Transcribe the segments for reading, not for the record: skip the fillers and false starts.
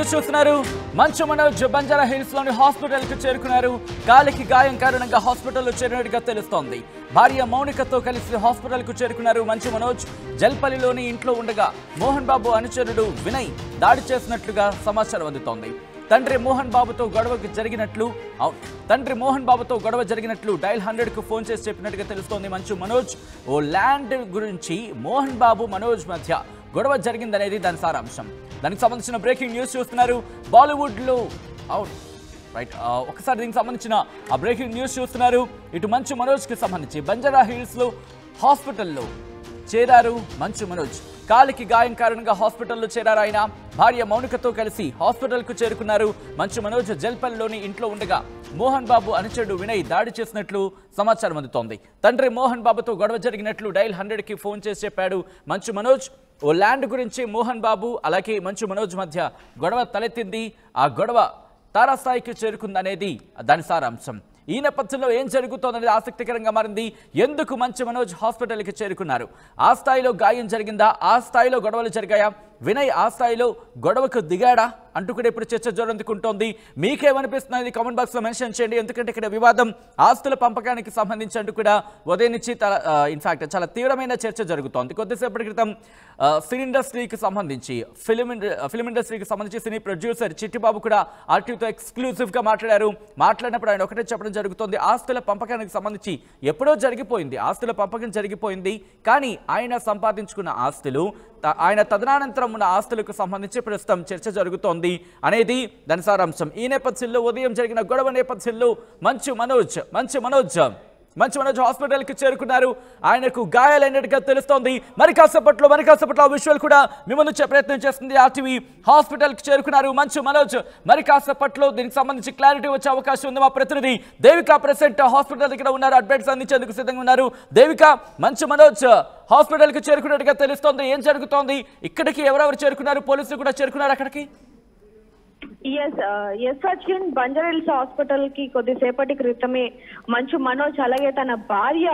News చూస్తున్నారు. Manchu Manoj Banjara hills లోని hospital కు చేరుకున్నారు. కాలికి గాయం కారణంగా హాస్పిటల్లో చేరినట్టుగా తెలుస్తోంది. భార్య మౌనికతో కలిసి హాస్పిటల్ కు చేరుకున్నారు మంచు మనోజ్. జల్పల్లిలోని ఇంట్లో ఉండగా మోహన్ బాబు అనుచరుడు వినయ్ దాడి చేసినట్లుగా సమాచారం అందుతోంది. తండ్రి మోహన్ బాబుతో గొడవ జరిగినట్లు డయల్ 100 కు ఫోన్ చేసి చెప్పినట్టుగా తెలుస్తోంది మంచు మనోజ్. ఓ ల్యాండ్ గురించి మోహన్ బాబు మనోజ్ మధ్య గొడవ జరిగిందనేది దాని సారాంశం. దానికి సంబంధించిన బ్రేకింగ్ న్యూస్ చూస్తున్నారు. బాలీవుడ్ లో రైట్ ఒకసారి దీనికి సంబంధించిన ఆ బ్రేకింగ్ న్యూస్ చూస్తున్నారు. ఇటు మంచు మనోజ్ కి సంబంధించి బంజారా హిల్స్ లో హాస్పిటల్లో చేరారు మంచు మనోజ్. కాలికి గాయం కారణంగా హాస్పిటల్లో చేరారు ఆయన. భార్య మౌనికతో కలిసి హాస్పిటల్ కు చేరుకున్నారు మంచు మనోజ్. జల్పల్లిలోని ఇంట్లో ఉండగా మోహన్ బాబు అనుచరుడు వినయ్ దాడి చేసినట్లు సమాచారం అందుతోంది. తండ్రి మోహన్ బాబుతో గొడవ జరిగినట్లు డయల్ 100 కి ఫోన్ చేసి చెప్పాడు మంచు మనోజ్. ఓ ల్యాండ్ గురించి మోహన్ బాబు అలాగే మంచు మనోజ్ మధ్య గొడవ తలెత్తింది. ఆ గొడవ తారాస్థాయికి చేరుకుందనేది దాని సారాంశం. ఈ నేపథ్యంలో ఏం జరుగుతోందనేది ఆసక్తికరంగా మారింది. ఎందుకు మంచు మనోజ్ హాస్పిటల్కి చేరుకున్నారు? ఆ స్థాయిలో గాయం జరిగిందా? ఆ స్థాయిలో గొడవలు జరిగాయా? వినయ్ ఆ స్థాయిలో గొడవకు దిగాడా అంటూ కూడా ఇప్పుడు చర్చ జోరందుకుంటోంది. మీకేమనిపిస్తున్నది కామెంట్ బాక్స్ లో మెన్షన్ చేయండి. ఎందుకంటే ఇక్కడ వివాదం ఆస్తుల పంపకానికి సంబంధించి అంటూ కూడా ఉదయం నుంచి ఇన్ఫాక్ట్ చాలా తీవ్రమైన చర్చ జరుగుతోంది. కొద్దిసేపటి క్రితం సినీ ఇండస్ట్రీకి సంబంధించి ఫిలిం ఇండస్ట్రీకి సంబంధించి సినీ ప్రొడ్యూసర్ చిట్టిబాబు కూడా ఆర్టీవీతో ఎక్స్క్లూజివ్ గా మాట్లాడినప్పుడు ఆయన ఒకటే చెప్పడం జరుగుతోంది. ఆస్తుల పంపకానికి సంబంధించి ఎప్పుడో జరిగిపోయింది. ఆస్తుల పంపకం జరిగిపోయింది. కానీ ఆయన సంపాదించుకున్న ఆస్తులు, ఆయన తదనంతరం ఉన్న ఆస్తులకు సంబంధించి ప్రస్తుతం చర్చ జరుగుతోంది అనేది దాని సారాంశం. ఈ నేపథ్యంలో ఉదయం జరిగిన గొడవ నేపథ్యంలో మంచు మనోజ్ హాస్పిటల్ కి చేరుకున్నారు. ఆయనకు గాయాలైనట్టుగా తెలుస్తోంది. మరి కాసేపట్లో ఆ విజువల్ కూడా మిమ్మల్ని వచ్చే ప్రయత్నం చేస్తుంది. ఆర్టీవీ హాస్పిటల్ కి చేరుకున్నారు మంచు మనోజ్. మరి కాసేపట్లో దీనికి సంబంధించి క్లారిటీ వచ్చే అవకాశం ఉంది. మా ప్రతినిధి దేవిక ప్రెసెంట్ హాస్పిటల్ దగ్గర ఉన్నారు. అప్డేట్స్ అందించేందుకు సిద్ధంగా ఉన్నారు. దేవిక, మంచు మనోజ్ హాస్పిటల్ కి చేరుకున్నట్టుగా తెలుస్తోంది. ఏం జరుగుతోంది? ఇక్కడికి ఎవరెవరు చేరుకున్నారు? పోలీసులు కూడా చేరుకున్నారు అక్కడికి? సచిన్, బంజారా హిల్స్ హాస్పిటల్ కి కొద్దిసేపటి క్రితమే మంచు మనోజ్ అలాగే తన భార్య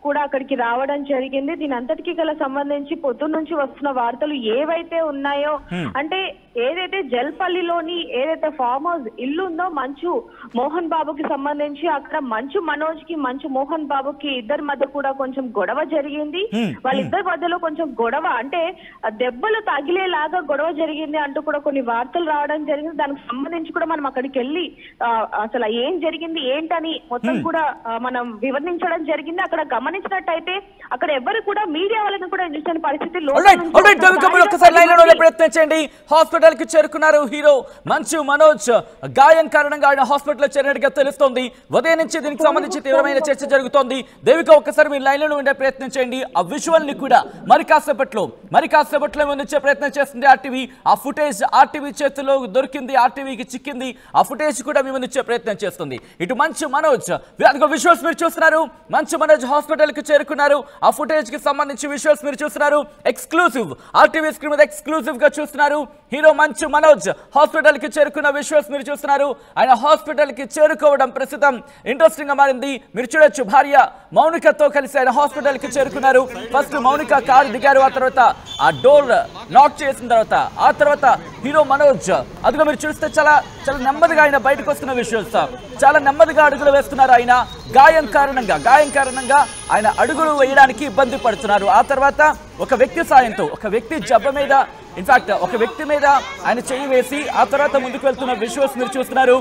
కూడా అక్కడికి రావడం జరిగింది. దీని అంతటికి గల సంబంధించి పొద్దున్న నుంచి వస్తున్న వార్తలు ఏవైతే ఉన్నాయో, అంటే ఏదైతే జల్పల్లిలోని ఏదైతే ఫామ్ హౌస్ ఇల్లు ఉందో మంచు మోహన్ బాబుకి సంబంధించి, అక్కడ మంచు మనోజ్ కి మంచు మోహన్ బాబుకి ఇద్దరి మధ్య కూడా కొంచెం గొడవ జరిగింది. వాళ్ళిద్దరి మధ్యలో కొంచెం గొడవ అంటే దెబ్బలు తగిలేలాగా గొడవ జరిగింది అంటూ కూడా కొన్ని వార్తలు రావడం జరిగింది. దానికి సంబంధించి కూడా మనం అక్కడికి వెళ్ళి అసలు ఏం జరిగింది ఏంటని మొత్తం కూడా మనం వివరించడం జరిగింది. అక్కడ గమనించినట్టయితే అక్కడ ఎవరు కూడా మీడియా వాళ్ళని కూడా నిలిచిన పరిస్థితి. ప్రయత్నించండి. హాస్పిటల్ కి చేరుకున్నారు హీరో మంచు మనోజ్. గాయం కారణంగా ఆయన హాస్పిటల్ లో చేరినట్టుగా తెలుస్తోంది. ఉదయం నుంచి దీనికి సంబంధించి తీవ్రమైన చర్చ జరుగుతోంది. దేవిక, ఒక్కసారి మీరు లైన్ లో ఉండే ప్రయత్నం చేయండి. ఆ విజువల్ ని కూడా మరి కాసేపట్లో వచ్చే ప్రయత్నం చేస్తుంది ఆర్టీవీ. ఆ ఫుటేజ్ ఆర్టీవీ చేతిలో దొరికింది, ఆర్టీవీకి చిక్కింది. ఆ ఫుటేజ్ కూడా మేము వచ్చే ప్రయత్నం చేస్తుంది. ఇటు మంచు మనోజ్ విజువల్స్ మీరు చూస్తున్నారు. మంచు మనోజ్ హాస్పిటల్ కి చేరుకున్నారు. ఆ ఫుటేజ్ కి సంబంధించి విజువల్స్ మీరు చూస్తున్నారు. ఎక్స్క్లూజివ్ ఆర్టీవీ స్క్రీన్ మీద ఎక్స్క్లూజివ్ గా చూస్తున్నారు. హీరో మంచు మనోజ్ హాస్పిటల్ కి చేరుకున్న విజువల్స్ మీరు చూస్తున్నారు. ఆయన హాస్పిటల్ కి చేరుకోవడం ప్రస్తుతం ఇంట్రెస్టింగ్ గా మారింది. మీరు చూడొచ్చు, భార్య మౌనికతో కలిసి ఆయన హాస్పిటల్ కి చేరుకున్నారు. ఫస్ట్ మౌనిక కారు దిగారు. ఆ తర్వాత ఆ డోర్ లాక్ చేసిన తర్వాత హీరో మనోజ్ అదిగో మీరు చూస్తే చాలా నెమ్మదిగా ఆయన బయటకు వస్తున్న విజువల్స్. చాలా నెమ్మదిగా అడుగులు వేస్తున్నారు ఆయన. గాయం కారణంగా ఆయన అడుగులు వేయడానికి ఇబ్బంది పడుతున్నారు. ఆ తర్వాత ఒక వ్యక్తి సాయంతో, ఒక వ్యక్తి జబ్బ మీద, ఇన్ఫాక్ట్ ఒక వ్యక్తి మీద ఆయన చేయి వేసి ఆ తర్వాత ముందుకు వెళ్తున్న విజువల్స్ మీరు చూస్తున్నారు.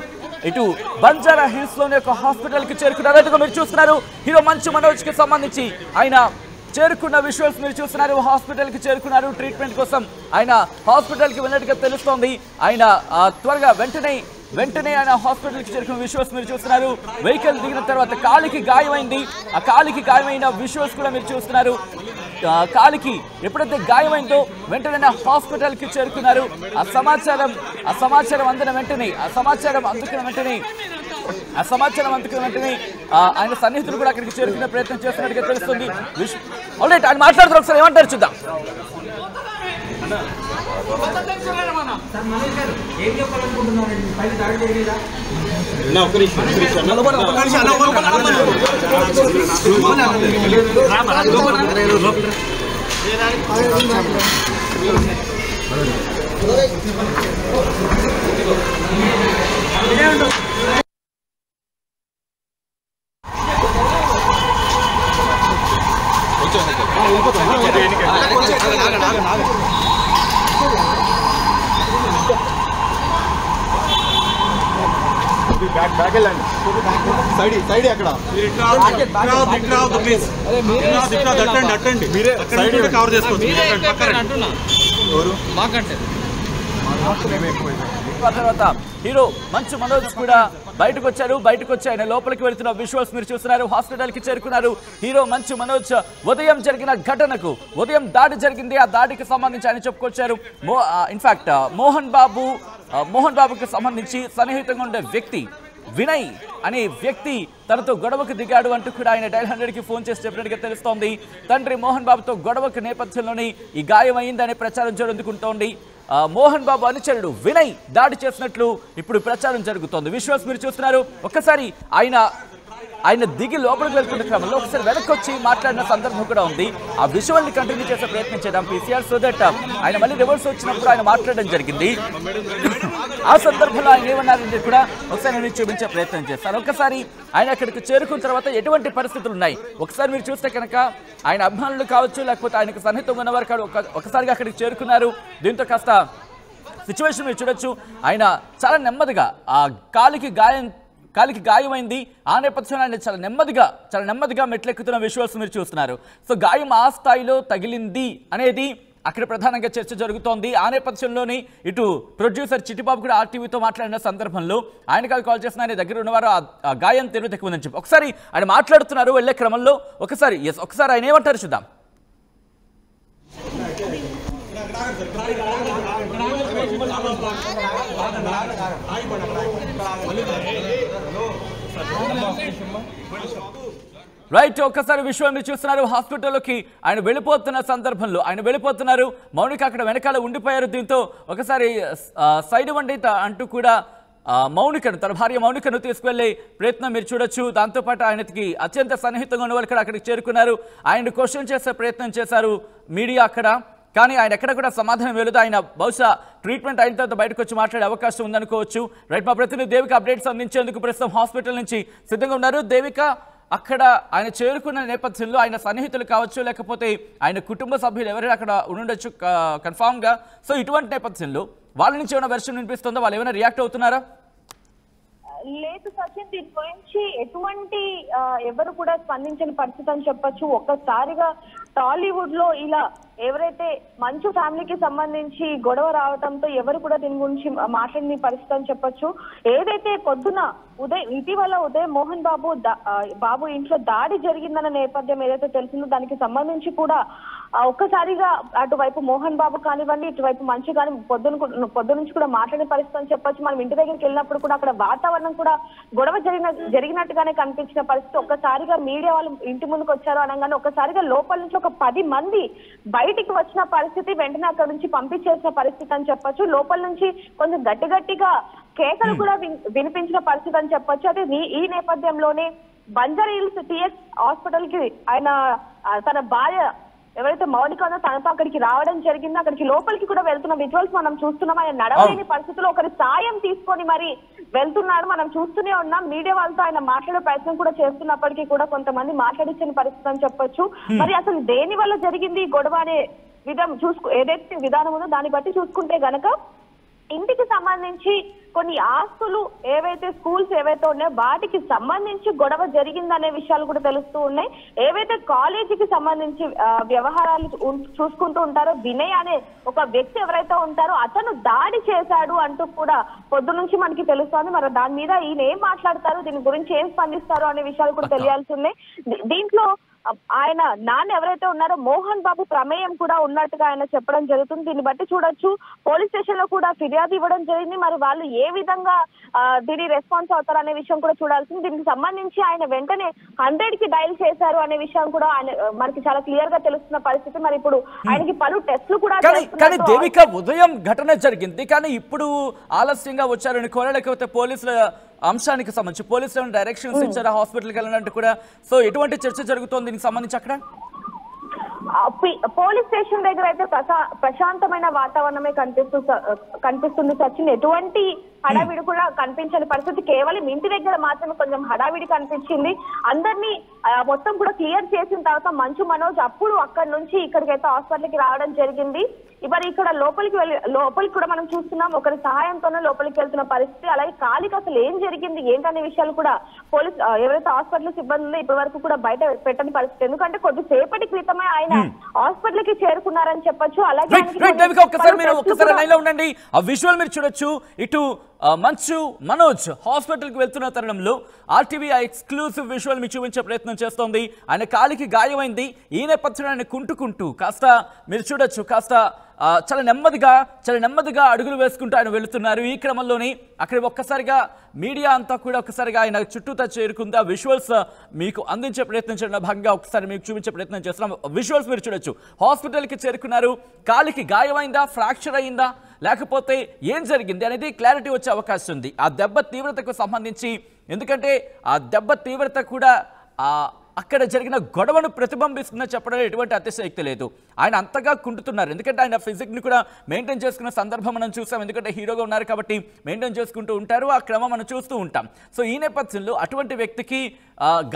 ఇటు బంజారా హిల్స్ లోని ఒక హాస్పిటల్ కి చేరుకున్నారు. అదిగో మీరు చూస్తున్నారు హీరో మంచు మనోజ్ కి సంబంధించి ఆయన చేరుకున్న విజువల్స్ మీరు చూస్తున్నారు. హాస్పిటల్ కి చేరుకున్నారు. ట్రీట్మెంట్ కోసం ఆయన హాస్పిటల్ కి వెళ్ళినట్టుగా తెలుస్తోంది. ఆయన త్వరగా వెంటనే ఆయన హాస్పిటల్ కి చేరుకున్న విజువల్స్ మీరు చూస్తున్నారు. వెహికల్ దిగిన తర్వాత కాలికి గాయమైంది. ఆ కాలికి గాయమైన విజువల్స్ కూడా మీరు చూస్తున్నారు. కాలికి ఎప్పుడైతే గాయమైందో వెంటనే హాస్పిటల్ కి చేరుకున్నారు. ఆ సమాచారం అందుకున్న వెంటనే ఆయన సన్నిహితులు కూడా అక్కడికి చేరుకునే ప్రయత్నం చేస్తున్నట్టుగా తెలుస్తుంది. ఆల్రైట్, ఆయన మాట్లాడుతున్నారు. ఒకసారి ఏమంటారు చూద్దాం. తర్వాత హీరో మంచు మనోజ్ కూడా బయటకు వచ్చి ఆయన లోపలికి వెళ్తున్న విజువల్స్ మీరు చూస్తున్నారు. హాస్పిటల్ కి చేరుకున్నారు హీరో మంచు మనోజ్. ఉదయం జరిగిన ఘటనకు, ఉదయం దాడి జరిగింది, ఆ దాడికి సంబంధించి ఆయన చెప్పుకొచ్చారు. ఇన్ఫాక్ట్ మోహన్ బాబుకి సంబంధించి సన్నిహితంగా ఉండే వ్యక్తి వినయ్ అనే వ్యక్తి తనతో గొడవకు దిగాడు అంటూ కూడా ఆయన డైల్ 100కి ఫోన్ చేసి చెప్పినట్టుగా తెలుస్తోంది. తండ్రి మోహన్ బాబుతో గొడవకు నేపథ్యంలోనే ఈ గాయం అయిందనే ప్రచారం జరుగుతుంటోంది. మోహన్ బాబు అనుచరుడు వినయ్ దాడి చేసినట్లు ఇప్పుడు ప్రచారం జరుగుతోంది. విజువల్స్ మీరు చూస్తున్నారు. ఒక్కసారి ఆయన దిగి లోపలికి వెళ్తున్న క్రమంలో ఒకసారి వెనక్కి వచ్చి మాట్లాడిన సందర్భం కూడా ఉంది. ఆ విజువల్ని కంటిన్యూ చేసే ప్రయత్నం చేద్దాం పీసీఆర్, సో దట్ ఆయన మళ్ళీ రివర్స్ వచ్చినప్పుడు ఆయన మాట్లాడడం జరిగింది. ఆ సందర్భంలో ఆయన ఏమన్నారని కూడా ఒకసారి నేను చూపించే ప్రయత్నం చేస్తాను. ఒక్కసారి ఆయన అక్కడికి చేరుకున్న తర్వాత ఎటువంటి పరిస్థితులు ఉన్నాయి ఒకసారి మీరు చూస్తే కనుక ఆయన అభిమానులు కావచ్చు, లేకపోతే ఆయనకు సన్నిహితంగా ఉన్నవారు కాదు, ఒకసారిగా అక్కడికి చేరుకున్నారు. దీంతో కాస్త సిచ్యువేషన్ మీరు చూడొచ్చు. ఆయన చాలా నెమ్మదిగా ఆ కాలికి గాయమైంది. ఆ నేపథ్యంలో ఆయన చాలా నెమ్మదిగా మెట్లెక్కుతున్న విజువల్స్ మీరు చూస్తున్నారు. సో గాయం ఆ స్థాయిలో తగిలింది అనేది అక్కడ ప్రధానంగా చర్చ జరుగుతోంది. ఆ నేపథ్యంలోనే ఇటు ప్రొడ్యూసర్ చిట్టిబాబు కూడా ఆర్టీవీతో మాట్లాడిన సందర్భంలో ఆయన కాల్ చేసిన ఆయన దగ్గర ఉన్నవారు ఆ గాయం తెరువు తెక్కుతుందని చెప్పి ఒకసారి ఆయన మాట్లాడుతున్నారు వెళ్లే క్రమంలో. ఒకసారి ఆయన ఏమంటారు చూద్దాం. రైట్, ఒక్కసారి విషయం మీరు చూస్తున్నారు. హాస్పిటల్లోకి ఆయన వెళ్ళిపోతున్న సందర్భంలో వెళ్ళిపోతున్నారు. మౌనిక అక్కడ వెనకాల ఉండిపోయారు. దీంతో ఒకసారి సైడ్ వండి అంటూ కూడా తన భార్య మౌనికను తీసుకువెళ్లే ప్రయత్నం మీరు చూడొచ్చు. దాంతోపాటు ఆయనకి అత్యంత సన్నిహితంగా ఉన్న వాళ్ళు అక్కడికి చేరుకున్నారు. ఆయన క్వశ్చన్ చేసే ప్రయత్నం చేశారు మీడియా అక్కడ. కానీ ఆయన ఎక్కడ కూడా సమాధానం వెళ్ళదు. ఆయన బహుశా ట్రీట్మెంట్ అయిన తర్వాత బయటకు వచ్చి మాట్లాడే అవకాశం ఉందనుకోవచ్చు. రైట్, మా ప్రతినిధి దేవిక అప్డేట్స్ అందించేందుకు ప్రస్తుతం హాస్పిటల్ నుంచి సిద్ధంగా ఉన్నారు. దేవిక, అక్కడ ఆయన చేరుకున్న నేపథ్యంలో ఆయన సన్నిహితులు కావచ్చు, లేకపోతే ఆయన కుటుంబ సభ్యులు ఎవరైనా అక్కడ ఉండొచ్చు కన్ఫామ్గా. సో ఇటువంటి నేపథ్యంలో వాళ్ళ నుంచి ఏమైనా వెర్షన్ వినిపిస్తుందో, వాళ్ళు ఏమైనా రియాక్ట్ అవుతున్నారా? లేదు సచిన్, దీని గురించి ఎటువంటి ఎవరు కూడా స్పందించిన పరిస్థితి అని చెప్పొచ్చు. ఒక్కసారిగా టాలీవుడ్ లో ఇలా ఎవరైతే మంచు ఫ్యామిలీకి సంబంధించి గొడవ రావడంతో ఎవరు కూడా దీని గురించి మాట్లాడిన పరిస్థితి అని చెప్పొచ్చు. ఏదైతే పొద్దున ఇటీవల ఉదయం మోహన్ బాబు ఇంట్లో దాడి జరిగిందన్న నేపథ్యం ఏదైతే తెలిసిందో దానికి సంబంధించి కూడా ఒక్కసారిగా అటువైపు మోహన్ బాబు కానివ్వండి, ఇటువైపు మంచు కానీ పొద్దు నుంచి కూడా మాట్లాడే పరిస్థితి అని చెప్పొచ్చు. మనం ఇంటి దగ్గరికి వెళ్ళినప్పుడు కూడా అక్కడ వాతావరణం కూడా గొడవ జరిగినట్టుగానే కనిపించిన పరిస్థితి. ఒక్కసారిగా మీడియా వాళ్ళు ఇంటి ముందుకు వచ్చారు అనగానే ఒక్కసారిగా లోపల నుంచి ఒక 10 మంది బయటికి వచ్చిన పరిస్థితి, వెంటనే అక్కడ నుంచి పంపించేసిన పరిస్థితి అని చెప్పొచ్చు. లోపల నుంచి కొంచెం గట్టిగా కేకలు కూడా వినిపించిన పరిస్థితి అని చెప్పొచ్చు. అదే ఈ నేపథ్యంలోనే బంజారాహిల్స్ టిఎస్ హాస్పిటల్ కి ఆయన తన భార్య ఎవరైతే మౌనిక ఉందో తనతో అక్కడికి రావడం జరిగిందో, అక్కడికి లోపలికి కూడా వెళ్తున్న విజువల్స్ మనం చూస్తున్నాం. ఆయన నడవలేని పరిస్థితుల్లో ఒకరి సాయం తీసుకొని మరి వెళ్తున్నాడు, మనం చూస్తూనే ఉన్నాం. మీడియా వాళ్ళతో ఆయన మాట్లాడే ప్రయత్నం కూడా చేస్తున్నప్పటికీ కూడా కొంతమంది మాట్లాడించిన పరిస్థితి అని చెప్పొచ్చు. మరి అసలు దేని వల్ల జరిగింది గొడవ అనే ఏదైతే విధానం ఉందో దాన్ని బట్టి చూసుకుంటే గనక ఇంటికి సంబంధించి కొన్ని ఆస్తులు ఏవైతే స్కూల్స్ ఏవైతే ఉన్నాయో వాటికి సంబంధించి గొడవ జరిగిందనే విషయాలు కూడా తెలుస్తూ ఉన్నాయి. ఏవైతే కాలేజీకి సంబంధించి వ్యవహారాలు చూసుకుంటూ ఉంటారో వినయ్ అనే ఒక వ్యక్తి ఎవరైతే ఉంటారో అతను దాడి చేశాడు అంటూ కూడా పొద్దు నుంచి మనకి తెలుస్తోంది. మరి దాని మీద ఈయన ఏం మాట్లాడతారు, దీని గురించి ఏం స్పందిస్తారు అనే విషయాలు కూడా తెలియాల్సి ఉన్నాయి. దీంట్లో ఆయన నాన్న ఎవరైతే ఉన్నారో మోహన్ బాబు ప్రమేయం కూడా ఉన్నట్టుగా ఆయన చెప్పడం జరుగుతుంది. దీన్ని బట్టి చూడొచ్చు పోలీస్ స్టేషన్ లో కూడా ఫిర్యాదు ఇవ్వడం జరిగింది. మరి వాళ్ళు ఏ విధంగా దీని రెస్పాన్స్ అవుతారు అనే విషయం కూడా చూడాల్సింది. దీనికి సంబంధించి ఆయన వెంటనే 100కి డైల్ చేశారు అనే విషయం కూడా మనకి చాలా క్లియర్ గా తెలుస్తున్న పరిస్థితి. మరి ఇప్పుడు ఆయనకి పలు టెస్టులు కూడా కానీ దేవిక ఉదయం ఘటన జరిగింది, కానీ ఇప్పుడు ఆలస్యంగా వచ్చారని కోర, లేకపోతే పోలీసుల అంశానికి సంబంధించి పోలీసులు డైరెక్షన్స్ ఇచ్చారా హాస్పిటల్కి వెళ్ళాలంటే కూడా? సో ఎటువంటి చర్చ జరుగుతోంది దీనికి సంబంధించి అక్కడ? పోలీస్ స్టేషన్ దగ్గర అయితే ప్రశాంతమైన వాతావరణమే కనిపిస్తుంది సచిన్. ఎటువంటి హడావిడి కూడా కనిపించని పరిస్థితి, కేవలం ఇంటి దగ్గర మాత్రమే కొంచెం హడావిడి కనిపించింది. అందరినీ మొత్తం కూడా క్లియర్ చేసిన తర్వాత మంచు మనోజ్ అప్పుడు అక్కడి నుంచి ఇక్కడికైతే హాస్పిటల్కి రావడం జరిగింది. మరి ఇక్కడ లోపలికి కూడా మనం చూస్తున్నాం, ఒకరి సహాయంతోనే లోపలికి వెళ్తున్న పరిస్థితి. అలాగే కాలికి అసలు ఏం జరిగింది ఏంటనే విషయాలు కూడా పోలీస్ ఎవరైతే హాస్పిటల్ సిబ్బంది ఇప్పటి వరకు కూడా బయట పెట్టని పరిస్థితి. ఎందుకంటే కొద్దిసేపటి క్రితమే ఆయన హాస్పిటల్ కి చేరుకున్నారని చెప్పొచ్చు. అలాగే ఉండండి, ఆ విజువల్ మీరు చూడొచ్చు. ఇటు మంచు మనోజ్ హాస్పిటల్ కి వెళ్తున్న తరుణంలో ఆర్టీవీ ఎక్స్క్లూసివ్ విజువల్ మీ చూపించే ప్రయత్నం చేస్తోంది. ఆయన కాలికి గాయమైంది. ఈ నేపథ్యంలో ఆయన కుంటుకుంటూ కాస్త మీరు చూడొచ్చు, కాస్త చాలా నెమ్మదిగా అడుగులు వేసుకుంటూ ఆయన వెళుతున్నారు. ఈ క్రమంలోనే అక్కడ ఒక్కసారిగా మీడియా అంతా కూడా ఒక్కసారిగా ఆయన చుట్టూతా చేరుకుంది. ఆ విజువల్స్ మీకు అందించే ప్రయత్నం చేయడం భాగంగా ఒకసారి మీకు చూపించే ప్రయత్నం చేస్తున్నాం. విజువల్స్ మీరు చూడొచ్చు. హాస్పిటల్కి చేరుకున్నారు. కాలికి గాయమైందా, ఫ్రాక్చర్ అయిందా, లేకపోతే ఏం జరిగింది అనేది క్లారిటీ వచ్చే అవకాశం ఉంది ఆ దెబ్బ తీవ్రతకు సంబంధించి. ఎందుకంటే ఆ దెబ్బ తీవ్రత కూడా అక్కడ జరిగిన గొడవను ప్రతిబింబిస్తుందని చెప్పడంలో ఎటువంటి అతిశయోక్తి లేదు. ఆయన అంతగా కుంటుతున్నారు, ఎందుకంటే ఆయన ఫిజిక్ని కూడా మెయింటైన్ చేసుకున్న సందర్భం మనం చూసాం. ఎందుకంటే హీరోగా ఉన్నారు కాబట్టి మెయింటైన్ చేసుకుంటూ ఉంటారు, ఆ క్రమం మనం చూస్తూ ఉంటాం. సో ఈ నేపథ్యంలో అటువంటి వ్యక్తికి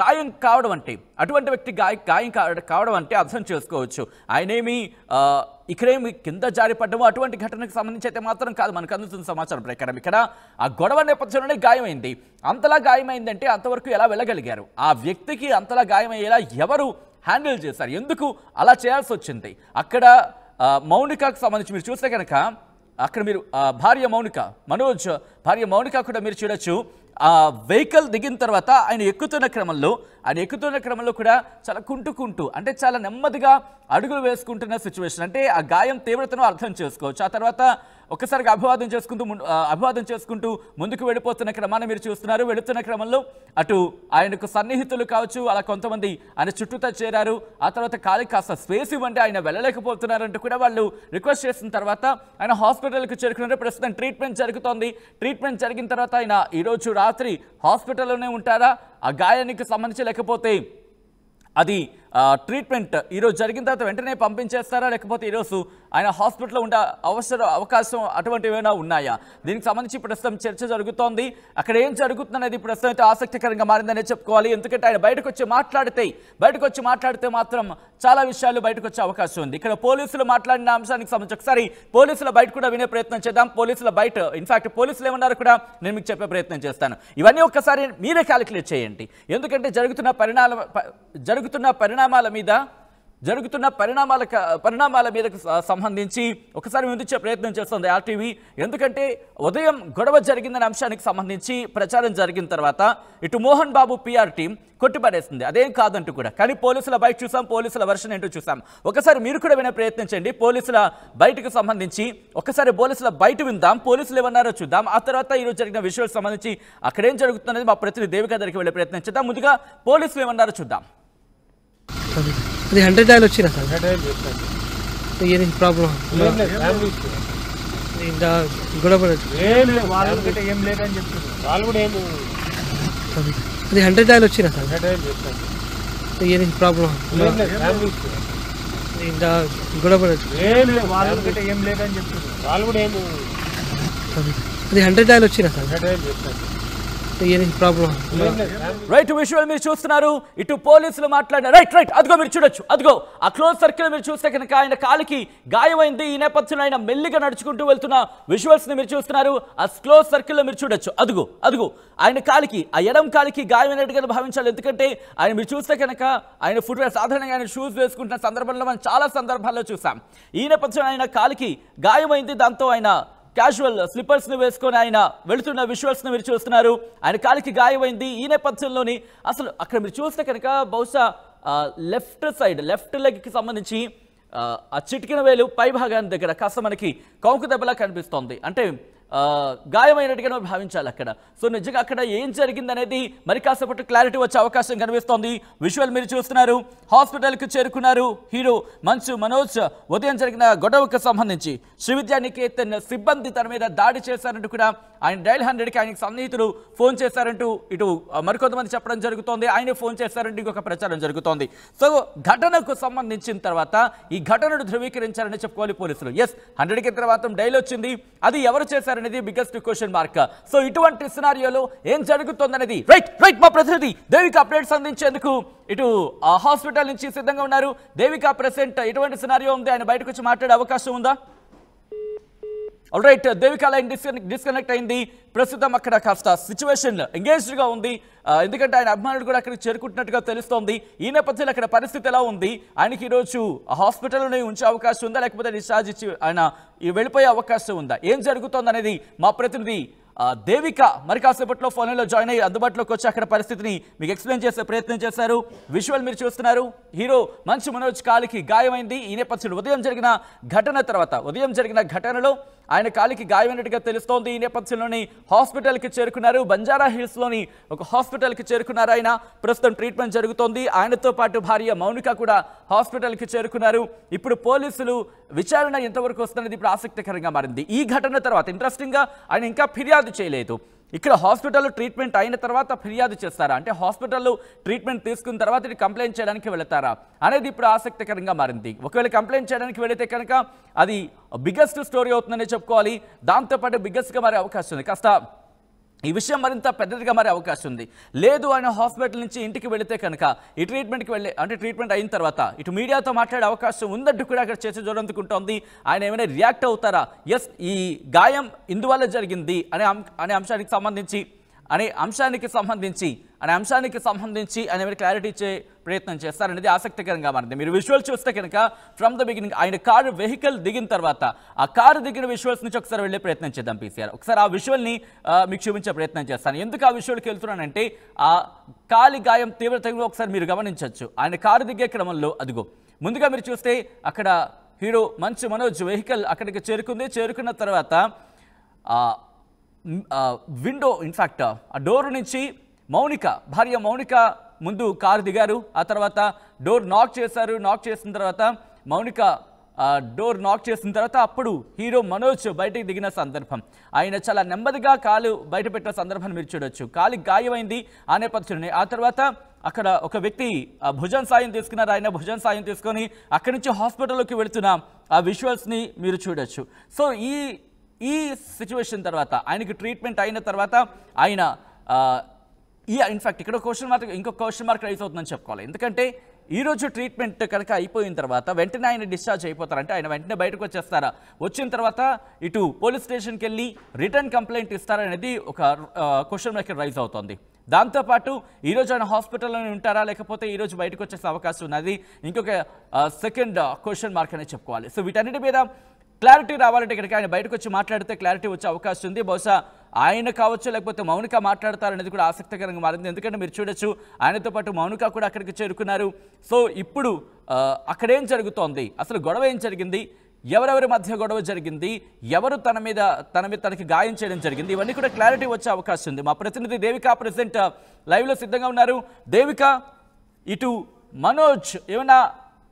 గాయం కావడం అంటే, అటువంటి వ్యక్తి గాయం కావడం అంటే అర్థం చేసుకోవచ్చు. ఆయనేమి ఇక్కడేమి కింద జారిపడ్డము అటువంటి ఘటనకు సంబంధించి అయితే మాత్రం కాదు. మనకు అందుతున్న సమాచారం ప్రకారం ఇక్కడ ఆ గొడవ నేపథ్యంలోనే గాయమైంది. అంతలా గాయమైందంటే అంతవరకు ఎలా వెళ్ళగలిగారు? ఆ వ్యక్తికి అంతలా గాయమయ్యేలా ఎవరు హ్యాండిల్ చేశారు? ఎందుకు అలా చేయాల్సి వచ్చింది? అక్కడ మౌనికకు సంబంధించి మీరు చూస్తే కనుక అక్కడ మీరు భార్య మౌనిక, మనోజ్ భార్య మౌనిక కూడా మీరు చూడొచ్చు. ఆ వెహికల్ దిగిన తర్వాత ఆయన ఎక్కుతున్న క్రమంలో కూడా చాలా కుంటుకుంటూ, అంటే చాలా నెమ్మదిగా అడుగులు వేసుకుంటున్న సిచ్యువేషన్. అంటే ఆ గాయం తీవ్రతను అర్థం చేసుకోవచ్చు. ఆ తర్వాత ఒక్కసారిగా అభివాదం చేసుకుంటూ ముందుకు వెళ్ళిపోతున్న క్రమాన్ని మీరు చూస్తున్నారు. వెళుతున్న క్రమంలో అటు ఆయనకు సన్నిహితులు కావచ్చు, అలా కొంతమంది ఆయన చుట్టూతా చేరారు. ఆ తర్వాత కాలికి కాస్త స్పేస్ ఇవ్వండి, ఆయన వెళ్ళలేకపోతున్నారంటూ కూడా వాళ్ళు రిక్వెస్ట్ చేసిన తర్వాత ఆయన హాస్పిటల్కి చేరుకున్నారు. ప్రస్తుతం ట్రీట్మెంట్ జరుగుతోంది. ట్రీట్మెంట్ జరిగిన తర్వాత ఆయన ఈరోజు రాత్రి హాస్పిటల్లోనే ఉంటారా, ఆ గాయానికి సంబంధించి, లేకపోతే అది ట్రీట్మెంట్ ఈరోజు జరిగిన తర్వాత వెంటనే పంపించేస్తారా, లేకపోతే ఈరోజు ఆయన హాస్పిటల్లో ఉండే అవకాశం అటువంటివి ఏమైనా ఉన్నాయా? దీనికి సంబంధించి ప్రస్తుతం చర్చ జరుగుతోంది. అక్కడ ఏం జరుగుతుందనేది ప్రస్తుతం అయితే ఆసక్తికరంగా మారిందనే చెప్పుకోవాలి. ఎందుకంటే ఆయన బయటకు వచ్చి మాట్లాడితే మాత్రం చాలా విషయాలు బయటకు వచ్చే అవకాశం ఉంది. ఇక్కడ పోలీసులు మాట్లాడిన అంశానికి సంబంధించి ఒకసారి పోలీసుల బయట కూడా వినే ప్రయత్నం చేద్దాం. పోలీసుల బయట ఇన్ఫాక్ట్ పోలీసులు ఏమన్నారు కూడా నేను మీకు చెప్పే ప్రయత్నం చేస్తాను. ఇవన్నీ ఒక్కసారి మీరే క్యాలిక్యులేట్ చేయండి. ఎందుకంటే జరుగుతున్న పరిణామాల మీద సంబంధించి ఒకసారి ముందుచ్చే ప్రయత్నం చేస్తుంది ఆర్టీవీ. ఎందుకంటే ఉదయం గొడవ జరిగిందనే అంశానికి సంబంధించి ప్రచారం జరిగిన తర్వాత ఇటు మోహన్ బాబు పిఆర్ టీం కొట్టిపడేస్తుంది, అదేం కాదంటూ కూడా. కానీ పోలీసుల బయట చూసాం, పోలీసుల వర్షన్ ఏంటో చూసాం. ఒకసారి మీరు కూడా వినే ప్రయత్నం చేయండి. పోలీసుల బయటకు సంబంధించి ఒకసారి పోలీసుల బయట విందాం, పోలీసులు ఏమన్నారో చూద్దాం. ఆ తర్వాత ఈరోజు జరిగిన విషయాలకు సంబంధించి అక్కడేం జరుగుతుందనేది మా ప్రతినిధి దేవిక దగ్గరికి వెళ్ళే ప్రయత్నం చేద్దాం. ముందుగా పోలీసులు ఏమన్నారో చూద్దాం. అది 100 డైల్ వచ్చినా సార్, ఏది ప్రాబ్లం ఇంకా గొడవ అది 100 డైల్ వచ్చినా సార్, ఏది ప్రాబ్లం ఇంకా గొడవ అది 100 డైల్ వచ్చినా సార్, ఏది ప్రాబ్లం రైట్. విజువల్ మీరు చూస్తున్నారు. ఇటు పోలీసులు మాట్లాడిన రైట్ అదిగో మీరు చూడొచ్చు. అదిగో ఆ క్లోజ్ సర్కిల్ మీరు చూస్తే కనుక ఆయన కాలికి గాయమైంది. ఈ నేపథ్యంలో ఆయన మెల్లిగా నడుచుకుంటూ వెళ్తున్న విజువల్స్ ని మీరు చూస్తున్నారు. ఆ క్లోజ్ సర్కిల్ లో మీరు చూడొచ్చు. అదిగో ఆయన కాలికి, ఆ ఎడం కాలికి గాయమైనట్టుగా భావించాలి. ఎందుకంటే ఆయన మీరు చూస్తే కనుక ఆయన ఫుట్వేర్ సాధారణంగా ఆయన షూస్ వేసుకుంటున్న సందర్భంలో మనం చాలా సందర్భాల్లో చూసాం. ఈ నేపథ్యంలో ఆయన కాలికి గాయమైంది. దాంతో ఆయన క్యాజువల్ స్లిప్పర్స్ ని వేసుకొని ఆయన వెళుతున్న విజువల్స్ ని మీరు చూస్తున్నారు. ఆయన కాలికి గాయమైంది. ఈ నేపథ్యంలోని అసలు అక్కడ మీరు చూస్తే కనుక బహుశా లెఫ్ట్ లెగ్ కి సంబంధించి ఆ చిటికిన వేలు పై భాగాన్ని దగ్గర కాస్త మనకి కౌంకు దెబ్బలా కనిపిస్తోంది. అంటే గాయమైనట్టుగా భావించాలి అక్కడ. సో నిజంగా అక్కడ ఏం జరిగింది అనేది మరి కాసేపటి క్లారిటీ వచ్చే అవకాశం కనిపిస్తోంది. విజువల్ మీరు చూస్తున్నారు. హాస్పిటల్కి చేరుకున్నారు హీరో మంచు మనోజ్. ఉదయం జరిగిన గొడవకు సంబంధించి శ్రీ విద్యానికేతన్ సిబ్బంది తన మీద దాడి చేశారంటూ కూడా ఆయన డయల్ 100కి ఆయనకి సన్నిహితులు ఫోన్ చేశారంటూ ఇటు మరికొంతమంది చెప్పడం జరుగుతోంది. ఆయన ఫోన్ చేశారంటూ ఇంకొక ప్రచారం జరుగుతోంది. సో ఘటనకు సంబంధించిన తర్వాత ఈ ఘటనను ధృవీకరించారని చెప్పుకోవాలి పోలీసులు. ఎస్, 100కి తర్వాత డైల్ వచ్చింది, అది ఎవరు చేశారనేది బిగ్గెస్ట్ క్వశ్చన్ మార్క్. సో ఇటువంటి సినారియోలో ఏం జరుగుతోందనేది రైట్ మా ప్రతినిధి దేవిక అప్డేట్స్ అందించేందుకు ఇటు హాస్పిటల్ నుంచి సిద్ధంగా ఉన్నారు. దేవిక, ప్రెసెంట్ ఎటువంటి సినారియో ఉంది, ఆయన బయటకు వచ్చి మాట్లాడే అవకాశం ఉందా? All right, Devika line disconnect అయింది. ప్రస్తుతం అక్కడ కాస్త సిచ్యువేషన్ ఎంగేజ్డ్గా ఉంది. ఎందుకంటే ఆయన అభిమానులు కూడా అక్కడికి చేరుకుంటున్నట్టుగా తెలుస్తోంది. ఈ నేపథ్యంలో అక్కడ పరిస్థితి ఎలా ఉంది? ఆయనకి ఈరోజు హాస్పిటల్లోనే ఉంచే అవకాశం ఉందా, లేకపోతే డిశ్చార్జ్ ఇచ్చి ఆయన వెళ్ళిపోయే అవకాశం ఉందా? ఏం జరుగుతోంది అనేది మా ప్రతినిధి దేవిక మరి కాసేపట్లో ఫోన్లో జాయిన్ అయ్యి అందుబాటులోకి వచ్చి అక్కడ పరిస్థితిని మీకు ఎక్స్ప్లెయిన్ చేసే ప్రయత్నం చేశారు. విజువల్ మీరు చూస్తున్నారు. హీరో మంచు మనోజ్ కాలికి గాయమైంది. ఈ నేపథ్యంలో ఉదయం జరిగిన ఘటనలో ఆయన కాలికి గాయమైనట్టుగా తెలుస్తోంది. ఈ నేపథ్యంలోని హాస్పిటల్కి చేరుకున్నారు. బంజారా హిల్స్లోని ఒక హాస్పిటల్కి చేరుకున్నారు. ఆయన ప్రస్తుతం ట్రీట్మెంట్ జరుగుతోంది. ఆయనతో పాటు భార్య మౌనిక కూడా హాస్పిటల్కి చేరుకున్నారు. ఇప్పుడు పోలీసులు విచారణ ఎంతవరకు వస్తున్నది ఇప్పుడు ఆసక్తికరంగా మారింది. ఈ ఘటన తర్వాత ఇంట్రెస్టింగ్గా ఆయన ఇంకా ఫిర్యాదు చేయలేదు. ఇక్కడ హాస్పిటల్లో ట్రీట్మెంట్ అయిన తర్వాత ఫిర్యాదు చేస్తారా, అంటే హాస్పిటల్లో ట్రీట్మెంట్ తీసుకున్న తర్వాత ఇది కంప్లైంట్ చేయడానికి వెళతారా అనేది ఇప్పుడు ఆసక్తికరంగా మారింది. ఒకవేళ కంప్లైంట్ చేయడానికి వెళితే కనుక అది బిగ్గెస్ట్ స్టోరీ అవుతుందని చెప్పుకోవాలి. దాంతోపాటు బిగ్గెస్ట్గా మారే అవకాశం ఉంది. కాస్త ఈ విషయం మరింత పెద్దదిగా మారే అవకాశం ఉంది. లేదు ఆయన హాస్పిటల్ నుంచి ఇంటికి వెళితే కనుక ఈ ట్రీట్మెంట్కి వెళ్ళే అంటే ట్రీట్మెంట్ అయిన తర్వాత ఇటు మీడియాతో మాట్లాడే అవకాశం ఉందంటూ కూడా అక్కడ చర్చ జోరందుకుంటోంది. ఆయన ఏమైనా రియాక్ట్ అవుతారా, ఎస్ ఈ గాయం ఇందువల్ల జరిగింది అనే అంశానికి సంబంధించి ఆయన క్లారిటీ ఇచ్చే ప్రయత్నం చేస్తారనేది ఆసక్తికరంగా మారింది. మీరు విజువల్ చూస్తే కనుక ఫ్రమ్ ద బిగినింగ్ ఆయన కారు వెహికల్ దిగిన తర్వాత ఆ కారు దిగిన విజువల్స్ నుంచి ఒకసారి వెళ్ళే ప్రయత్నం చేద్దాం. పీసీఆర్ ఒకసారి ఆ విజువల్ని మీకు చూపించే ప్రయత్నం చేస్తాను. ఎందుకు ఆ విజువల్కి వెళ్తున్నానంటే ఆ కాలి గాయం తీవ్రతగా ఒకసారి మీరు గమనించవచ్చు. ఆయన కారు దిగే క్రమంలో అదిగో ముందుగా మీరు చూస్తే అక్కడ హీరో మంచు మనోజ్ వెహికల్ అక్కడికి చేరుకున్న తర్వాత విండో ఇన్ఫ్యాక్ట్ ఆ డోర్ నుంచి భార్య మౌనిక ముందు కారు దిగారు. ఆ తర్వాత డోర్ నాక్ చేసిన తర్వాత మౌనిక డోర్ నాక్ చేసిన తర్వాత అప్పుడు హీరో మనోజ్ బయటికి దిగిన సందర్భం. ఆయన చాలా నెమ్మదిగా కాలు బయట పెట్టిన సందర్భాన్ని మీరు చూడొచ్చు. కాలికి గాయమైంది ఆ నేపథ్యంలోనే. ఆ తర్వాత అక్కడ ఒక వ్యక్తి భుజం సాయం తీసుకున్నారు. ఆయన భుజం సాయం తీసుకొని అక్కడి నుంచి హాస్పిటల్లోకి వెళుతున్న ఆ విజువల్స్ని మీరు చూడొచ్చు. సో ఈ సిచ్యువేషన్ తర్వాత ఆయనకి ట్రీట్మెంట్ అయిన తర్వాత ఆయన ఇన్ఫ్యాక్ట్ ఇక్కడ ఇంకొక క్వశ్చన్ మార్క్ రైజ్ అవుతుందని చెప్పుకోవాలి. ఎందుకంటే ఈరోజు ట్రీట్మెంట్ కనుక అయిపోయిన తర్వాత వెంటనే ఆయన డిశ్చార్జ్ అయిపోతారంటే ఆయన వెంటనే బయటకు వచ్చేస్తారా, వచ్చిన తర్వాత ఇటు పోలీస్ స్టేషన్కి వెళ్ళి రిటర్న్ కంప్లైంట్ ఇస్తారనేది ఒక క్వశ్చన్ మార్క్ రైజ్ అవుతుంది. దాంతోపాటు ఈరోజు ఆయన హాస్పిటల్లోనే ఉంటారా, లేకపోతే ఈరోజు బయటకు వచ్చేసే అవకాశం ఉన్నది ఇంకొక సెకండ్ క్వశ్చన్ మార్క్ అనే చెప్పుకోవాలి. సో వీటన్నిటి మీద క్లారిటీ రావాలంటే ఇక్కడికి ఆయన బయటకు వచ్చి మాట్లాడితే క్లారిటీ వచ్చే అవకాశం ఉంది. బహుశా ఆయన కావచ్చు, లేకపోతే మౌనిక మాట్లాడతారనేది కూడా ఆసక్తికరంగా మారింది. ఎందుకంటే మీరు చూడొచ్చు ఆయనతో పాటు మౌనిక కూడా అక్కడికి చేరుకున్నారు. సో ఇప్పుడు అక్కడేం జరుగుతోంది, అసలు గొడవ ఏం జరిగింది, ఎవరెవరి మధ్య గొడవ జరిగింది, ఎవరు తనకి గాయం చేయడం జరిగింది, ఇవన్నీ కూడా క్లారిటీ వచ్చే అవకాశం ఉంది. మా ప్రతినిధి దేవిక ప్రెసెంట్ లైవ్లో సిద్ధంగా ఉన్నారు. దేవిక, ఇటు మనోజ్ ఏమైనా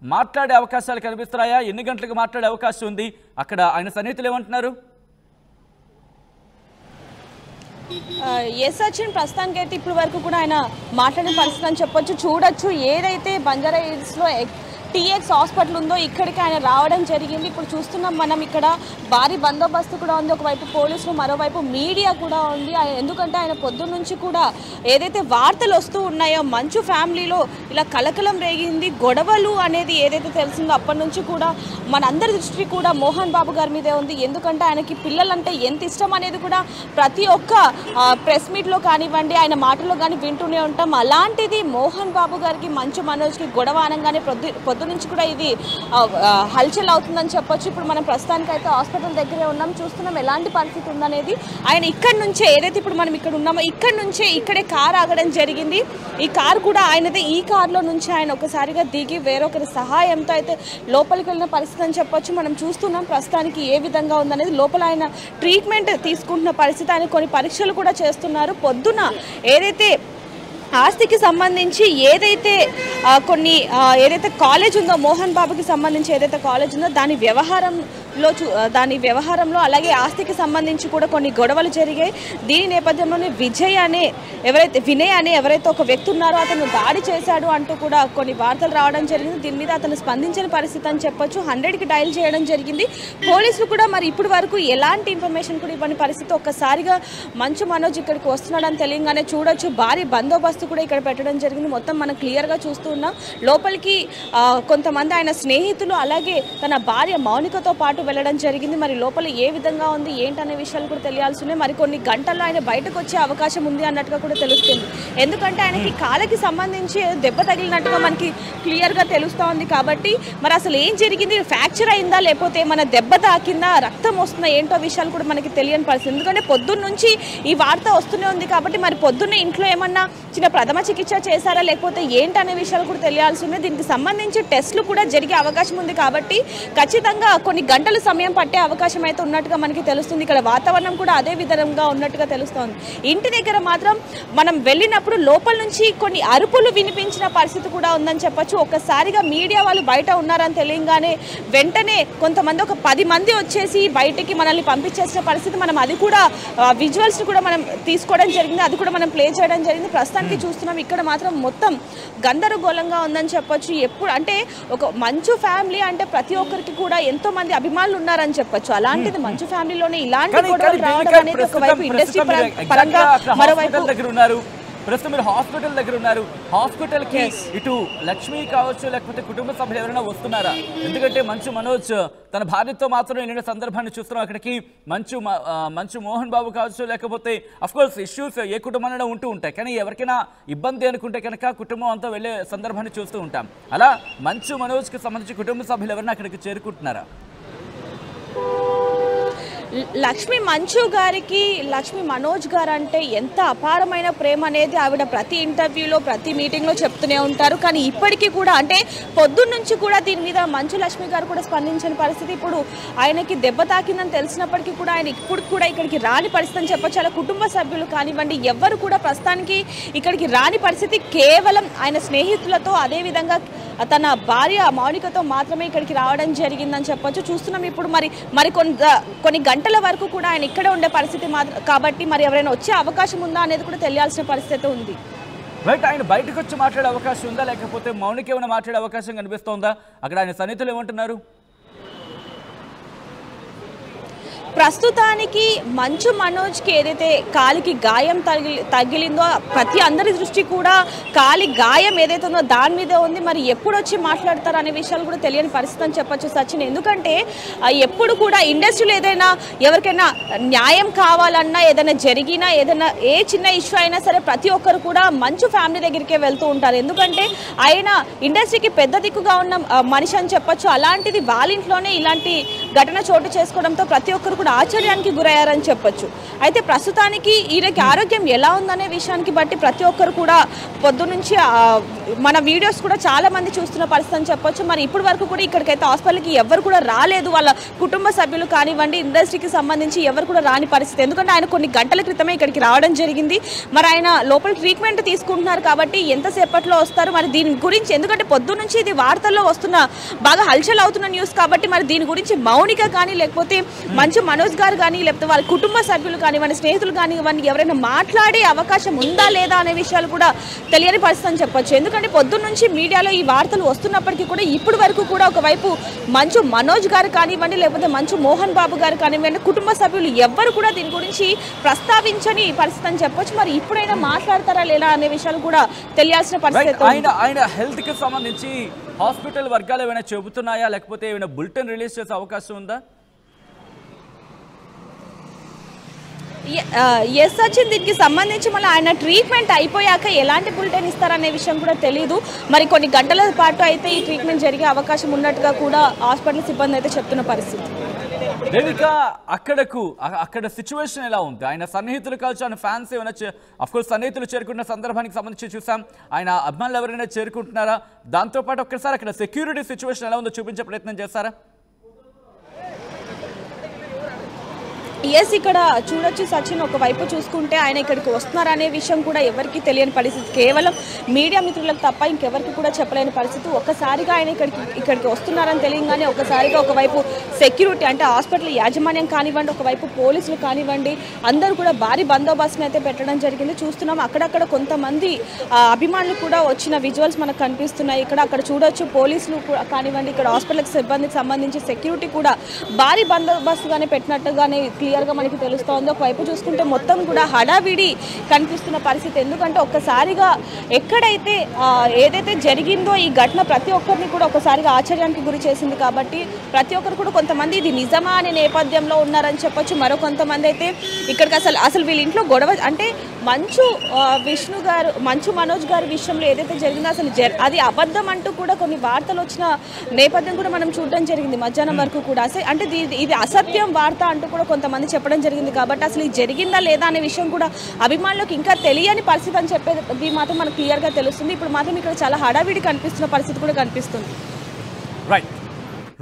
మాట్లాడే అవకాశాలు కనిపిస్తున్నాయా, ఎన్ని గంటలకు మాట్లాడే అవకాశం ఉంది, అక్కడ ఆయన సన్నిహితులు ఏమంటున్నారు? ఎస్ సచిన్, ప్రస్తుతానికైతే ఇప్పటి వరకు కూడా ఆయన మాట్లాడిన పరిస్థితి అని చెప్పొచ్చు. చూడొచ్చు ఏదైతే బంజారా హిల్స్లో టీఎక్స్ హాస్పిటల్ ఉందో ఇక్కడికి ఆయన రావడం జరిగింది. ఇప్పుడు చూస్తున్నాం మనం ఇక్కడ భారీ బందోబస్తు కూడా ఉంది. ఒకవైపు పోలీసులు, మరోవైపు మీడియా కూడా ఉంది. ఎందుకంటే ఆయన పొద్దున్న నుంచి కూడా ఏదైతే వార్తలు వస్తూ ఉన్నాయో మంచు ఫ్యామిలీలో ఇలా కలకలం రేగింది, గొడవలు అనేది ఏదైతే తెలిసిందో అప్పటి నుంచి కూడా మనందరి దృష్టి కూడా మోహన్ బాబు గారి మీదే ఉంది. ఎందుకంటే ఆయనకి పిల్లలంటే ఎంత ఇష్టం అనేది కూడా ప్రతి ఒక్క ప్రెస్ మీట్లో కానివ్వండి, ఆయన మాటల్లో కానీ వింటూనే ఉంటాం. అలాంటిది మోహన్ బాబు గారికి మంచు మనోజ్కి గొడవ అనగానే పొద్దున్న పొద్దు నుంచి కూడా ఇది హల్చల్ అవుతుందని చెప్పొచ్చు. ఇప్పుడు మనం ప్రస్తుతానికి అయితే హాస్పిటల్ దగ్గరే ఉన్నాం, చూస్తున్నాం ఎలాంటి పరిస్థితి ఉందనేది. ఆయన ఇక్కడ నుంచే ఏదైతే ఇప్పుడు మనం ఇక్కడ ఉన్నామో ఇక్కడ నుంచే ఇక్కడే కార్ ఆగడం జరిగింది. ఈ కార్ కూడా ఆయనదే. ఈ కార్లో నుంచి ఆయన ఒకసారిగా దిగి వేరొకరి సహాయంతో అయితే లోపలికి వెళ్ళిన పరిస్థితి అని చెప్పొచ్చు. మనం చూస్తున్నాం ప్రస్తుతానికి ఏ విధంగా ఉందనేది. లోపల ఆయన ట్రీట్మెంట్ తీసుకుంటున్న పరిస్థితి, ఆయన కొన్ని పరీక్షలు కూడా చేస్తున్నారు. పొద్దున ఏదైతే ఆస్తికి సంబంధించి ఏదైతే ఏదైతే కాలేజ్ ఉందో, మోహన్ బాబుకి సంబంధించి ఏదైతే కాలేజ్ ఉందో దాని వ్యవహారంలో అలాగే ఆస్తికి సంబంధించి కూడా కొన్ని గొడవలు జరిగాయి. దీని నేపథ్యంలోనే వినయ్ అనే ఎవరైతే ఒక వ్యక్తి ఉన్నారో అతను దాడి చేశాడు అంటూ కూడా కొన్ని వార్తలు రావడం జరిగింది. దీని మీద అతను స్పందించిన పరిస్థితి అని చెప్పొచ్చు. 100కి డయల్ చేయడం జరిగింది. పోలీసులు కూడా మరి ఇప్పటి వరకు ఎలాంటి ఇన్ఫర్మేషన్ కూడా ఇవ్వని పరిస్థితి. ఒక్కసారిగా మంచు మనోజ్ ఇక్కడికి వస్తున్నాడని తెలియగానే చూడొచ్చు భారీ బందోబస్తు కూడా ఇక్కడ పెట్టడం జరిగింది. మొత్తం మనం క్లియర్గా చూస్తూ ఉన్నాం. లోపలికి కొంతమంది ఆయన స్నేహితులు అలాగే తన భార్య మౌనికతో పాటు వెళ్ళడం జరిగింది. మరి లోపల ఏ విధంగా ఉంది ఏంటనే విషయాలు కూడా తెలియాల్సి ఉన్నాయి. మరి కొన్ని గంటల్లో ఆయన బయటకు వచ్చే అవకాశం ఉంది అన్నట్టుగా కూడా తెలుస్తుంది. ఎందుకంటే ఆయనకి కాళ్ళకి సంబంధించి దెబ్బ తగిలినట్టుగా మనకి క్లియర్గా తెలుస్తూ ఉంది. కాబట్టి మరి అసలు ఏం జరిగింది, ఫ్రాక్చర్ అయిందా లేకపోతే మన దెబ్బ తాకిందా, రక్తం వస్తుందా ఏంటో విషయాలు కూడా మనకి తెలియని పరిస్థితి. ఎందుకంటే పొద్దున్న నుంచి ఈ వార్త వస్తూనే ఉంది. కాబట్టి మరి పొద్దున్న ఇంట్లో ఏమన్నా చిన్న ప్రథమ చికిత్స చేశారా లేకపోతే ఏంటనే విషయాలు కూడా తెలియాల్సి ఉంది. దీనికి సంబంధించి టెస్టులు కూడా జరిగే అవకాశం ఉంది. కాబట్టి ఖచ్చితంగా కొన్ని గంటల సమయం పట్టే అవకాశం అయితే ఉన్నట్టుగా మనకి తెలుస్తుంది. ఇక్కడ వాతావరణం కూడా అదే విధంగా ఉన్నట్టుగా తెలుస్తోంది. ఇంటి దగ్గర మాత్రం మనం వెళ్ళినప్పుడు లోపల నుంచి కొన్ని అరుపులు వినిపించిన పరిస్థితి కూడా ఉందని చెప్పొచ్చు. ఒక్కసారిగా మీడియా వాళ్ళు బయట ఉన్నారని తెలియగానే వెంటనే కొంతమంది ఒక 10 మంది వచ్చేసి బయటికి మనల్ని పంపించేసిన పరిస్థితి. మనం అది కూడా విజువల్స్ కూడా మనం తీసుకోవడం జరిగింది, అది కూడా మనం ప్లే చేయడం జరిగింది. ప్రస్తుతానికి చూస్తున్నాం ఇక్కడ మాత్రం మొత్తం గందరగోళంగా ఉందని చెప్పొచ్చు. ఎప్పుడు అంటే ఒక మంచు ఫ్యామిలీ అంటే ప్రతి ఒక్కరికి కూడా ఎంతో మంది అభిమానులు ఉన్నారని చెప్పొచ్చు. అలాంటిది మంచు ఫ్యామిలీలోనే ఇలాంటి గొడవలు రావడం అనేది ఒకవైపు ఇండస్ట్రీ పరంగా, మరోవైపు ప్రస్తుతం మీరు హాస్పిటల్ దగ్గర ఉన్నారు. హాస్పిటల్ కి ఇటు లక్ష్మి కావచ్చు లేకపోతే కుటుంబ సభ్యులు ఎవరైనా వస్తున్నారా? ఎందుకంటే మంచు మనోజ్ తన భార్యతో మాత్రమే నిన్న సందర్భాన్ని చూస్తున్నాం. అక్కడికి మంచు మోహన్ బాబు కావచ్చు లేకపోతే అఫ్ కోర్స్ ఇష్యూస్ ఏ కుటుంబంలో ఉంటూ ఉంటాయి, కానీ ఎవరికైనా ఇబ్బంది అనుకుంటే కనుక కుటుంబం అంతా వెళ్ళే సందర్భాన్ని చూస్తూ ఉంటాం. అలా మంచు మనోజ్కి సంబంధించి కుటుంబ సభ్యులు ఎవరైనా అక్కడికి చేరుకుంటున్నారా? లక్ష్మి మనోజ్ గారు అంటే ఎంత అపారమైన ప్రేమ అనేది ఆవిడ ప్రతి ఇంటర్వ్యూలో ప్రతి మీటింగ్లో చెప్తూనే ఉంటారు. కానీ ఇప్పటికీ కూడా అంటే పొద్దున్న నుంచి కూడా దీని మీద మంచు లక్ష్మి గారు కూడా స్పందించిన పరిస్థితి. ఇప్పుడు ఆయనకి దెబ్బ తాకిందని తెలిసినప్పటికీ కూడా ఆయన ఇప్పుడు కూడా ఇక్కడికి రాని పరిస్థితి అని చెప్పొచ్చు. అలా కుటుంబ సభ్యులు కానివ్వండి ఎవరు కూడా ప్రస్తుతానికి ఇక్కడికి రాని పరిస్థితి. కేవలం ఆయన స్నేహితులతో అదేవిధంగా తన భార్య మౌనికతో మాత్రమే ఇక్కడికి రావడం జరిగిందని చెప్పొచ్చు. చూస్తున్నాం ఇప్పుడు మరి కొన్ని గంటల వరకు కూడా ఆయన ఇక్కడే ఉండే పరిస్థితి కాబట్టి మరి ఎవరైనా వచ్చే అవకాశం ఉందా అనేది కూడా తెలియాల్సిన పరిస్థితి ఉంది. రైట్, ఆయన బయటకు వచ్చి మాట్లాడే అవకాశం ఉందా లేకపోతే మౌనిక ఏమైనా మాట్లాడే అవకాశం కనిపిస్తోందా? అక్కడ ఆయన సన్నిహితులు ఏమంటున్నారు? ప్రస్తుతానికి మంచు మనోజ్కి ఏదైతే కాలికి గాయం తగిలిందో ప్రతి అందరి దృష్టి కూడా కాలి గాయం ఏదైతే ఉందో దాని మీదే ఉంది. మరి ఎప్పుడు వచ్చి మాట్లాడతారు అనే విషయాలు కూడా తెలియని పరిస్థితి అని చెప్పొచ్చు సచిన్. ఎందుకంటే ఎప్పుడు కూడా ఇండస్ట్రీలో ఏదైనా ఎవరికైనా న్యాయం కావాలన్నా ఏదైనా జరిగినా ఏదైనా ఏ చిన్న ఇష్యూ అయినా సరే ప్రతి ఒక్కరు కూడా మంచు ఫ్యామిలీ దగ్గరికే వెళ్తూ ఉంటారు. ఎందుకంటే ఆయన ఇండస్ట్రీకి పెద్ద దిక్కుగా ఉన్న మనిషి అని చెప్పొచ్చు. అలాంటిది వాళ్ళ ఇంట్లోనే ఇలాంటి ఘటన చోటు చేసుకోవడంతో ప్రతి ఒక్కరు కూడా ఆశ్చర్యానికి గురయ్యారని చెప్పొచ్చు. అయితే ప్రస్తుతానికి ఈయనకి ఆరోగ్యం ఎలా ఉందనే విషయానికి బట్టి ప్రతి ఒక్కరు కూడా పొద్దునుంచి మన వీడియోస్ కూడా చాలా మంది చూస్తున్న పరిస్థితి అని చెప్పొచ్చు. మరి ఇప్పటి వరకు కూడా ఇక్కడికైతే హాస్పిటల్కి ఎవరు కూడా రాలేదు, వాళ్ళ కుటుంబ సభ్యులు కానివ్వండి ఇండస్ట్రీకి సంబంధించి ఎవరు కూడా రాని పరిస్థితి. ఎందుకంటే ఆయన కొన్ని గంటల క్రితమే ఇక్కడికి రావడం జరిగింది. మరి ఆయన లోపల ట్రీట్మెంట్ తీసుకుంటున్నారు కాబట్టి ఎంతసేపట్లో వస్తారు మరి దీని గురించి, ఎందుకంటే పొద్దునుంచి ఇది వార్తల్లో వస్తున్న బాగా హల్చల్ అవుతున్న న్యూస్ కాబట్టి మరి దీని గురించి మౌనిక కానీ లేకపోతే మంచు మనోజ్ గారు కానీ లేకపోతే వాళ్ళ కుటుంబ సభ్యులు కానివ్వండి స్నేహితులు కానివ్వండి ఎవరైనా మాట్లాడే అవకాశం ఉందా లేదా అనే విషయాలు కూడా తెలియని పరిస్థితి అని చెప్పొచ్చు. ఎందుకంటే పొద్దున్న నుంచి మీడియాలో ఈ వార్తలు వస్తున్నప్పటికీ కూడా ఇప్పటి వరకు కూడా ఒకవైపు మంచు మనోజ్ గారు కానివ్వండి లేకపోతే మంచు మోహన్ బాబు గారు కానివ్వండి కుటుంబ సభ్యులు ఎవ్వరు కూడా దీని గురించి ప్రస్తావించని పరిస్థితి అని చెప్పొచ్చు. మరి ఇప్పుడైనా మాట్లాడతారా లేదా అనే విషయాలు కూడా తెలియాల్సిన పరిస్థితి. ఆయన హెల్త్ కి సంబంధించి హాస్పిటల్ వర్గాలు ఏమైనా చెబుతున్నాయా లేకపోతే ఏమైనా బులెటిన్ రిలీజ్ చేసే అవకాశం ఉందా? ఎస్ సచిన్, దీనికి సంబంధించి మళ్ళీ ఆయన ట్రీట్మెంట్ అయిపోయాక ఎలాంటి బులెటిన్ ఇస్తారనే విషయం కూడా తెలియదు. మరి కొన్ని గంటల పాటు అయితే ఈ ట్రీట్మెంట్ జరిగే అవకాశం ఉన్నట్టుగా కూడా హాస్పిటల్ సిబ్బంది అయితే చెప్తున్న పరిస్థితి. దేవిక, అక్కడ సిచ్యువేషన్ ఎలా ఉంది? ఆయన సన్నిహితులు కావచ్చు, ఆయన ఫ్యాన్స్ ఏమైనా అఫ్కోర్స్ సన్నిహితులు చేరుకున్న సందర్భానికి సంబంధించి చూసాం. ఆయన అభిమానులు ఎవరైనా చేరుకుంటున్నారా? దాంతోపాటు ఒక్కసారి అక్కడ సెక్యూరిటీ సిచ్యువేషన్ ఎలా ఉందో చూపించే ప్రయత్నం చేస్తారా? ఎస్, ఇక్కడ చూడొచ్చు సచిన్, ఒకవైపు చూసుకుంటే ఆయన ఇక్కడికి వస్తున్నారనే విషయం కూడా ఎవరికి తెలియని పరిస్థితి, కేవలం మీడియా మిత్రులకు తప్ప ఇంకెవరికి కూడా చెప్పలేని పరిస్థితి. ఒక్కసారిగా ఆయన ఇక్కడికి వస్తున్నారని తెలియగానే ఒకసారిగా ఒకవైపు సెక్యూరిటీ అంటే హాస్పిటల్ యాజమాన్యం కానివ్వండి, ఒకవైపు పోలీసులు కానివ్వండి, అందరూ కూడా భారీ బందోబస్తుని అయితే పెట్టడం జరిగింది. చూస్తున్నాం అక్కడక్కడ కొంతమంది అభిమానులు కూడా వచ్చిన విజువల్స్ మనకు కనిపిస్తున్నాయి. అక్కడ చూడొచ్చు పోలీసులు కానివ్వండి, ఇక్కడ హాస్పిటల్కి సిబ్బందికి సంబంధించి సెక్యూరిటీ కూడా భారీ బందోబస్తుగానే పెట్టినట్టుగానే క్లియర్గా మనకి తెలుస్తోంది. ఒకవైపు చూసుకుంటే మొత్తం కూడా హడావిడి కనిపిస్తున్న పరిస్థితి. ఎందుకంటే ఒక్కసారిగా ఎక్కడైతే ఏదైతే జరిగిందో ఈ ఘటన ప్రతి ఒక్కరిని కూడా ఒకసారిగా ఆశ్చర్యానికి గురి చేసింది. కాబట్టి ప్రతి ఒక్కరు కూడా కొంతమంది ఇది నిజమా అనే నేపథ్యంలో ఉన్నారని చెప్పొచ్చు. మరో కొంతమంది అయితే ఇక్కడికి అసలు వీళ్ళ ఇంట్లో గొడవ అంటే మంచు మనోజ్ గారి విషయంలో ఏదైతే జరిగిందో అసలు అది అబద్ధం అంటూ కూడా కొన్ని వార్తలు వచ్చిన నేపథ్యం కూడా మనం చూడడం జరిగింది మధ్యాహ్నం వరకు కూడా. అంటే ఇది అసత్యం వార్త అంటూ కూడా కొంతమంది చెప్పడం జరిగింది. కాబట్టి అసలు ఇది జరిగిందా లేదా అనే విషయం కూడా అభిమానులకు ఇంకా తెలియని పరిస్థితి అని చెప్పేది మాత్రం మనకు క్లియర్గా తెలుస్తుంది. ఇప్పుడు మాత్రం ఇక్కడ చాలా హడావిడి కనిపిస్తున్న పరిస్థితి కూడా కనిపిస్తుంది.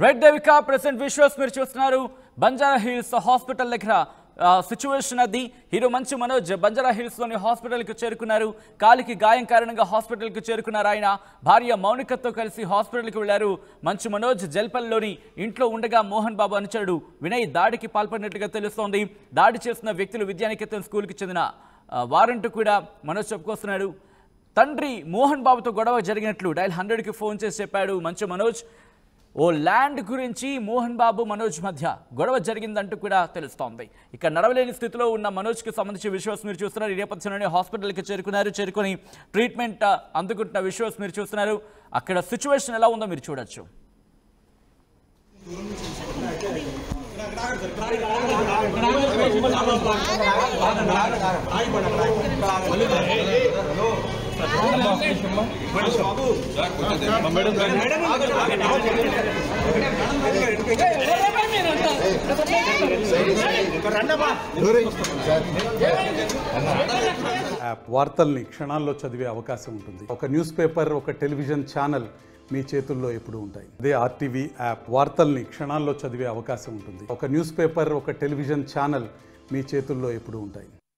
రైట్ దేవిక, ప్రెసెంట్ విజువల్స్ మీరు చూస్తున్నారు. బంజారా హిల్స్ హాస్పిటల్ దగ్గర సిచ్యువేషన్ అది. హీరో మంచు మనోజ్ బంజారా హిల్స్లోని హాస్పిటల్కి చేరుకున్నారు. కాలికి గాయం కారణంగా హాస్పిటల్కి చేరుకున్నారు. ఆయన భార్య మౌనికతో కలిసి హాస్పిటల్కి వెళ్లారు. మంచు మనోజ్ జల్పల్లోని ఇంట్లో ఉండగా మోహన్ బాబు అనుచరుడు వినయ్ దాడికి పాల్పడినట్లుగా తెలుస్తోంది. దాడి చేసిన వ్యక్తులు విద్యానికేతన్ స్కూల్కి చెందిన వారంటూ కూడా మనోజ్ చెప్పుకొస్తున్నాడు. తండ్రి మోహన్ బాబుతో గొడవ జరిగినట్లు డయల్ 100కి ఫోన్ చేసి చెప్పాడు మంచు మనోజ్. ఓ ల్యాండ్ గురించి మోహన్ బాబు మనోజ్ మధ్య గొడవ జరిగిందంటూ కూడా తెలుస్తోంది. ఇక నడవలేని స్థితిలో ఉన్న మనోజ్కి సంబంధించి విజువల్స్ మీరు చూస్తున్నారు. ఈ నేపథ్యంలోనే హాస్పిటల్కి చేరుకొని ట్రీట్మెంట్ అందుకుంటున్న విజువల్స్ మీరు చూస్తున్నారు. అక్కడ సిచ్యువేషన్ ఎలా ఉందో మీరు చూడొచ్చు. వార్తల్ని క్షణాల్లో చదివే అవకాశం ఉంటుంది. ఒక న్యూస్ పేపర్, ఒక టెలివిజన్ ఛానల్ మీ చేతుల్లో ఎప్పుడు ఉంటాయి. అదే ఆర్టీవీ యాప్. వార్తల్ని క్షణాల్లో చదివే అవకాశం ఉంటుంది. ఒక న్యూస్ పేపర్, ఒక టెలివిజన్ ఛానల్ మీ చేతుల్లో ఎప్పుడు ఉంటాయి.